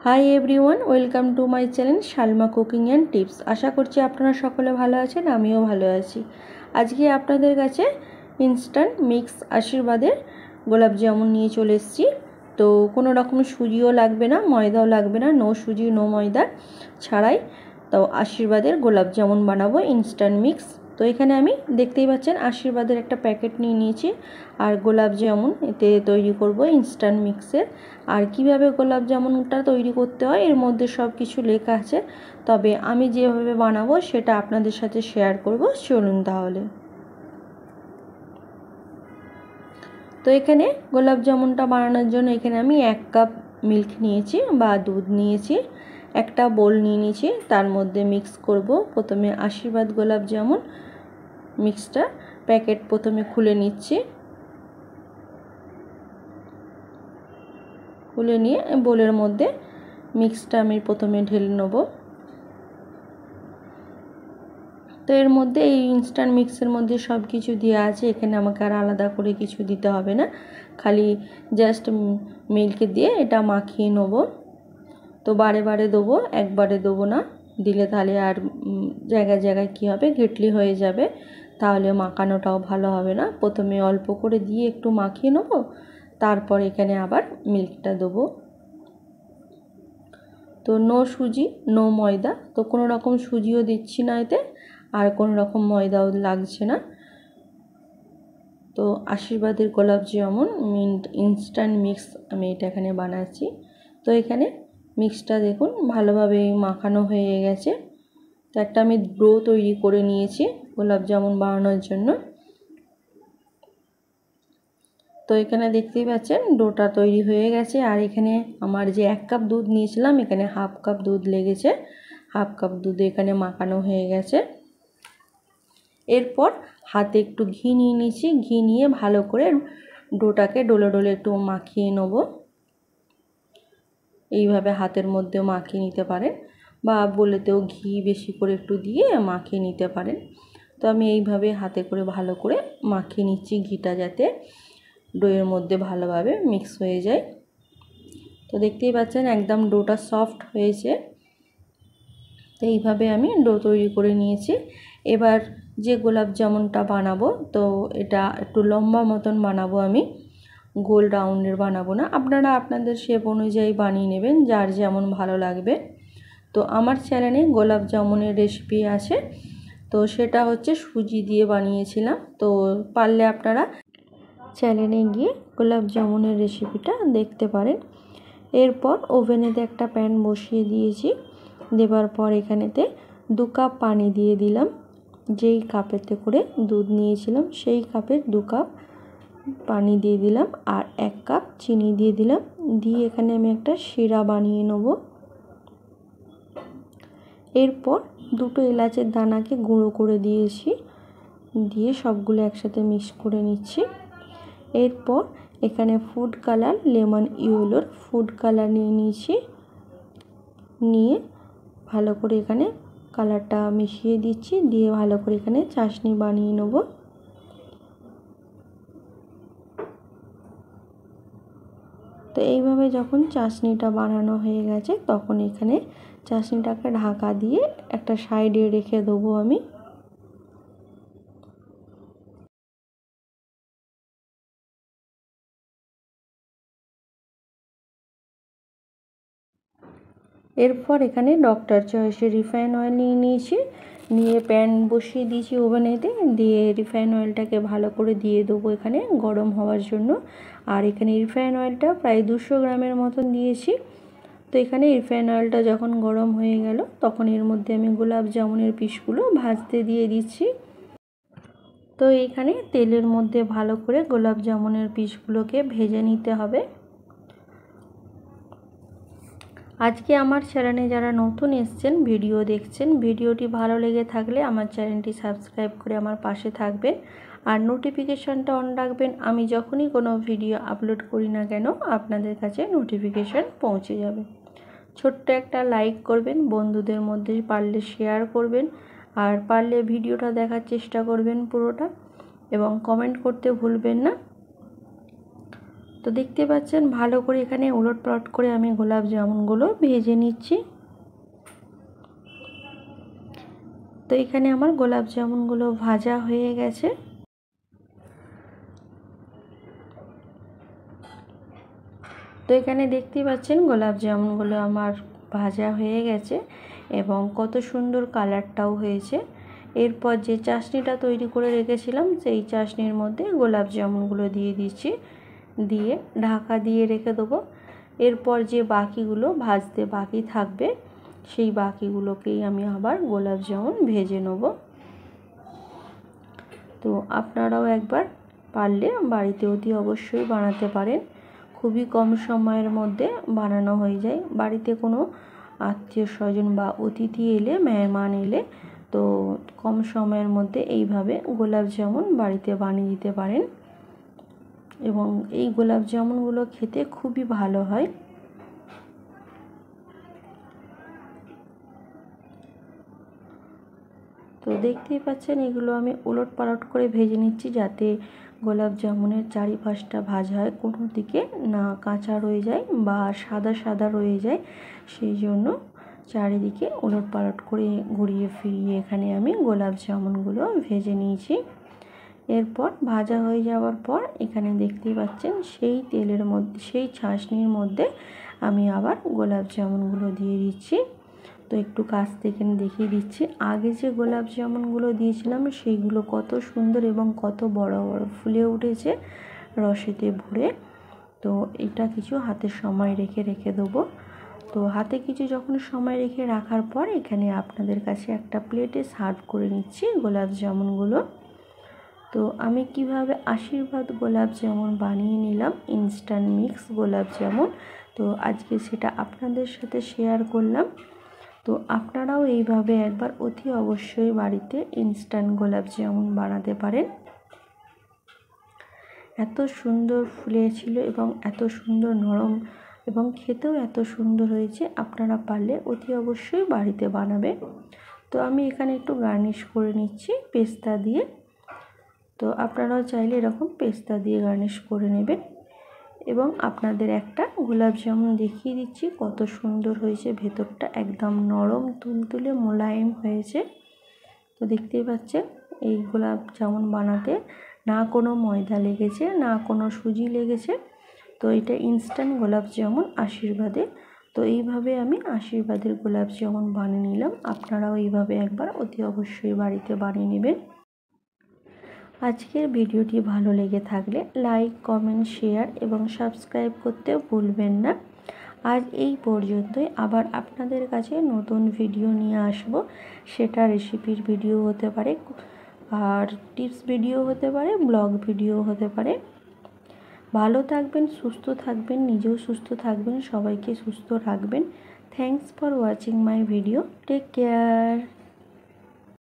High everyone, welcome to my channel Salma cooking and tips. আশা করছি আপনারা সকলে ভালো আছেন, আমিও ভালো আছি। আজকে আপনাদের কাছে ইনস্ট্যান্ট মিক্স আশীর্বাদের গোলাপ জামুন নিয়ে চলে এসেছি। তো কোনো রকম সুজিও লাগবে না, ময়দাও লাগবে না, নো সুজি নো ময়দা ছাড়াই তো আশীর্বাদের গোলাপ জামুন বানাবো ইনস্ট্যান্ট মিক্স। তো এখানে আমি দেখতেই পাচ্ছেন আশীর্বাদের একটা প্যাকেট নিয়ে নিয়েছি আর গোলাপ জামুন এতে তৈরি করব ইনস্ট্যান্ট মিক্সের। আর কিভাবে গোলাপ জামুনটা তৈরি করতে হয় এর মধ্যে সব কিছু লেখা আছে, তবে আমি যেভাবে বানাবো সেটা আপনাদের সাথে শেয়ার করব। চলুন তাহলে। তো এখানে গোলাপ জামুনটা বানানোর জন্য এখানে আমি 1 কাপ মিল্ক নিয়েছি বা দুধ নিয়েছি, একটা বোল নিয়ে নিয়েছি, তার মধ্যে মিক্স করব। প্রথমে আশীর্বাদ গোলাপ জামুন মিক্সটা প্যাকেট প্রথমে খুলে নিচ্ছি, খুলে নিয়ে বোলের মধ্যে মিক্সটা আমি প্রথমে ঢেলে নেব। তো এর মধ্যে এই ইনস্ট্যান্ট মিক্সের মধ্যে সব কিছু দেওয়া আছে, এখানে আমাকে আর আলাদা করে কিছু দিতে হবে না, খালি জাস্ট মিল্ক দিয়ে এটা মাখিয়ে নেব। তো বারে বারে দেবো, একবারে দেবো না, দিলে তাহলে আর জায়গায় জায়গায় কী হবে, গেটলি হয়ে যাবে, তাহলে মাখানোটাও ভালো হবে না। প্রথমে অল্প করে দিয়ে একটু মাখিয়ে নেব, তারপর এখানে আবার মিল্কটা দেবো। তো নো সুজি নো ময়দা, তো কোনো রকম সুজিও দিচ্ছি না এতে, আর কোনো রকম ময়দাও লাগছে না। তো আশীর্বাদের গোলাপ জামুন ইনস্ট্যান্ট মিক্স আমি এটা এখানে বানাচ্ছি। তো এখানে মিক্সটা দেখুন ভালোভাবে মাখানো হয়ে গেছে। তো একটা আমি ডো তৈরি করে নিয়েছি গোলাপ জামুন বানানোর জন্য। তো এখানে দেখতেই পাচ্ছেন ডোটা তৈরি হয়ে গেছে। আর এখানে আমার যে 1 কাপ দুধ নিয়েছিলাম এখানে হাফ কাপ দুধ লেগেছে, হাফ কাপ দুধ এখানে মাখানো হয়ে গেছে। এরপর হাতে একটু ঘি নিয়ে নিয়েছি, ঘি নিয়ে ভালো করে ডোটাকে ডলে ডলে একটু মাখিয়ে নেব। এইভাবে হাতের মধ্যেও মাখিয়ে নিতে পারেন বা বলেতেও ঘি বেশি করে একটু দিয়ে মাখিয়ে নিতে পারেন। তো আমি এইভাবে হাতে করে ভালো করে মাখিয়ে নিচ্ছি, ঘিটা যাতে ডোয়ের মধ্যে ভালোভাবে মিক্স হয়ে যায়। তো দেখতেই পাচ্ছেন একদম ডোটা সফট হয়েছে। তো এইভাবে আমি ডো তৈরি করে নিয়েছি। এবার যে গোলাপ জামুনটা বানাবো, তো এটা একটু লম্বা মতন বানাবো আমি, গোল রাউন্ডের বানাবো না, আপনারা আপনাদের শেপ অনুযায়ী বানিয়ে নেবেন, যার যেমন ভালো লাগবে। তো আমার চ্যানেলে গোলাপ জামুনের রেসিপি আছে, তো সেটা হচ্ছে সুজি দিয়ে বানিয়েছিলাম। তো পারলে আপনারা চ্যানেলে গিয়ে গোলাপ জামুনের রেসিপিটা দেখতে পারেন। এরপর ওভেনেতে একটা প্যান বসিয়ে দিয়েছি, দেবার পর এখানেতে 2 কাপ পানি দিয়ে দিলাম। যেই কাপেতে করে দুধ নিয়েছিলাম সেই কাপের 2 কাপ পানি দিয়ে দিলাম, আর 1 কাপ চিনি দিয়ে দিলাম। দিয়ে এখানে আমি একটা শিরা বানিয়ে নেব। এরপর 2টো এলাচের দানাকে গুঁড়ো করে দিয়েছি, দিয়ে সবগুলো একসাথে মিক্স করে নিচ্ছি। এরপর এখানে ফুড কালার লেমন ইয়েলোর ফুড কালার নিয়ে নিয়েছি, নিয়ে ভালো করে এখানে কালারটা মিশিয়ে দিচ্ছি, দিয়ে ভালো করে এখানে চাশনি বানিয়ে নেব। তো এইভাবে যখন চাশনিটা বানানো হয়ে গেছে তখন এখানে চাশনিটাকে ঢাকা দিয়ে একটা সাইডে রেখে দেবো আমি। এরপর এখানে ডক্টর চয়েসের রিফাইন অয়েল নিয়ে নিয়েছি, নিয়ে প্যান বসিয়ে দিয়েছি ওভেনেতে, দিয়ে রিফাইন অয়েলটাকে ভালো করে দিয়ে দেবো এখানে গরম হওয়ার জন্য। আর এখানে রিফাইন অয়েলটা প্রায় 200 গ্রামের মতন দিয়েছি। তো এখানে রিফাইন অয়েলটা যখন গরম হয়ে গেল তখন এর মধ্যে আমি গোলাপ জামুনের পিসগুলো ভাজতে দিয়ে দিচ্ছি। তো এইখানে তেলের মধ্যে ভালো করে গোলাপ জামুনের পিসগুলোকে ভেজে নিতে হবে। আজকে আমার চ্যানেলে যারা নতুন এসেছেন ভিডিও দেখছেন, ভিডিওটি ভালো লেগে থাকলে আমার চ্যানেলটি সাবস্ক্রাইব করে আমার পাশে থাকবেন আর নোটিফিকেশানটা অন রাখবেন। আমি যখনই কোনো ভিডিও আপলোড করি না কেন আপনাদের কাছে নোটিফিকেশান পৌঁছে যাবে। ছোট্ট একটা লাইক করবেন, বন্ধুদের মধ্যে পারলে শেয়ার করবেন, আর পারলে ভিডিওটা দেখার চেষ্টা করবেন পুরোটা, এবং কমেন্ট করতে ভুলবেন না। তো দেখতে পাচ্ছেন ভালো করে এখানে উলটপালট করে আমি গোলাপ জামুনগুলো ভেজে নিচ্ছি। তো এখানে আমার গোলাপ জামুনগুলো ভাজা হয়ে গেছে। তো এখানে দেখতেই পাচ্ছেন গোলাপ জামুনগুলো আমার ভাজা হয়ে গেছে এবং কত সুন্দর কালারটাও হয়েছে। এরপর যে চাশনিটা তৈরি করে রেখেছিলাম সেই চাশনির মধ্যে গোলাপ জামুনগুলো দিয়ে দিচ্ছি, দিয়ে ঢাকা দিয়ে রেখে দেবো। এরপর যে বাকিগুলো ভাজতে বাকি থাকবে সেই বাকিগুলোকেই আমি আবার গোলাপ জামুন ভেজে নেব। তো আপনারাও একবার পারলে বাড়িতে অতি অবশ্যই বানাতে পারেন। খুবই কম সময়ের মধ্যে বানানো হয়ে যায়। বাড়িতে কোনো আত্মীয় স্বজন বা অতিথি এলে, মেহমান এলে তো কম সময়ের মধ্যে এইভাবে গোলাপ জামুন বাড়িতে বানিয়ে দিতে পারেন এবং এই গোলাপ জামুনগুলো খেতে খুবই ভালো হয়। তো দেখতেই পাচ্ছেন এগুলো আমি উলটপালট করে ভেজে নিচ্ছি যাতে গোলাপ জামুনের চারিপাশটা ভাজা হয়, কোনো দিকে না কাঁচা রয়ে যায় বা সাদা সাদা রয়ে যায়। সেই জন্য চারিদিকে উলটপালট করে ঘুরিয়ে ফিরিয়ে এখানে আমি গোলাপ জামুনগুলো ভেজে নিয়েছি। এরপর ভাজা হয়ে যাওয়ার পর এখানে দেখতেই পাচ্ছেন সেই তেলের মধ্যে, সেই ছাঁচনির মধ্যে আমি আবার গোলাপ জামুনগুলো দিয়ে দিচ্ছি। তো একটু কাছ থেকে দেখিয়ে দিচ্ছি, আগে যে গোলাপ জামুনগুলো দিয়েছিলাম সেইগুলো কত সুন্দর এবং কত বড় বড় ফুলে উঠেছে রসেতে ভরে। তো এটা কিছু হাতে সময় রেখে দেবো। তো হাতে কিছু যখন সময় রেখে রাখার পর এখানে আপনাদের কাছে একটা প্লেটে সার্ভ করে নিচ্ছি গোলাপ জামুনগুলো। তো আমি কিভাবে আশীর্বাদ গোলাপ জামুন বানিয়ে নিলাম, ইনস্ট্যান্ট মিক্স গোলাপ জামুন, তো আজকে সেটা আপনাদের সাথে শেয়ার করলাম। তো আপনারাও এইভাবে একবার অতি অবশ্যই বাড়িতে ইনস্ট্যান্ট গোলাপ জামুন বানাতে পারেন। এত সুন্দর ফুলেছিল এবং এত সুন্দর নরম এবং খেতেও এত সুন্দর হয়েছে, আপনারা পারলে অতি অবশ্যই বাড়িতে বানাবেন। তো আমি এখানে একটু গার্নিশ করে নিচ্ছি পেস্তা দিয়ে। তো আপনারাও চাইলে এরকম পেস্তা দিয়ে গার্নিশ করে নেবেন। এবং আপনাদের একটা গোলাপ জামুন দেখিয়ে দিচ্ছি কত সুন্দর হয়েছে, ভেতরটা একদম নরম তুলতুলে মোলায়েম হয়েছে। তো দেখতেই পাচ্ছেন এই গোলাপ জামুন বানাতে না কোনো ময়দা লেগেছে, না কোনো সুজি লেগেছে। তো এটা ইনস্ট্যান্ট গোলাপ জামুন আশীর্বাদের। তো এইভাবে আমি আশীর্বাদের গোলাপ জামুন বানিয়ে নিলাম। আপনারাও এইভাবে একবার অতি অবশ্যই বাড়িতে বানিয়ে নেবেন। আজকের ভিডিওটি ভালো লেগে থাকলে লাইক, কমেন্ট, শেয়ার এবং সাবস্ক্রাইব করতেও ভুলবেন না। আজ এই পর্যন্তই, আবার আপনাদের কাছে নতুন ভিডিও নিয়ে আসব। সেটা রেসিপির ভিডিও হতে পারে, আর টিপস ভিডিও হতে পারে, ব্লগ ভিডিও হতে পারে। ভালো থাকবেন, সুস্থ থাকবেন, নিজেও সুস্থ থাকবেন, সবাইকে সুস্থ রাখবেন। Thanks for watching my video. Take care.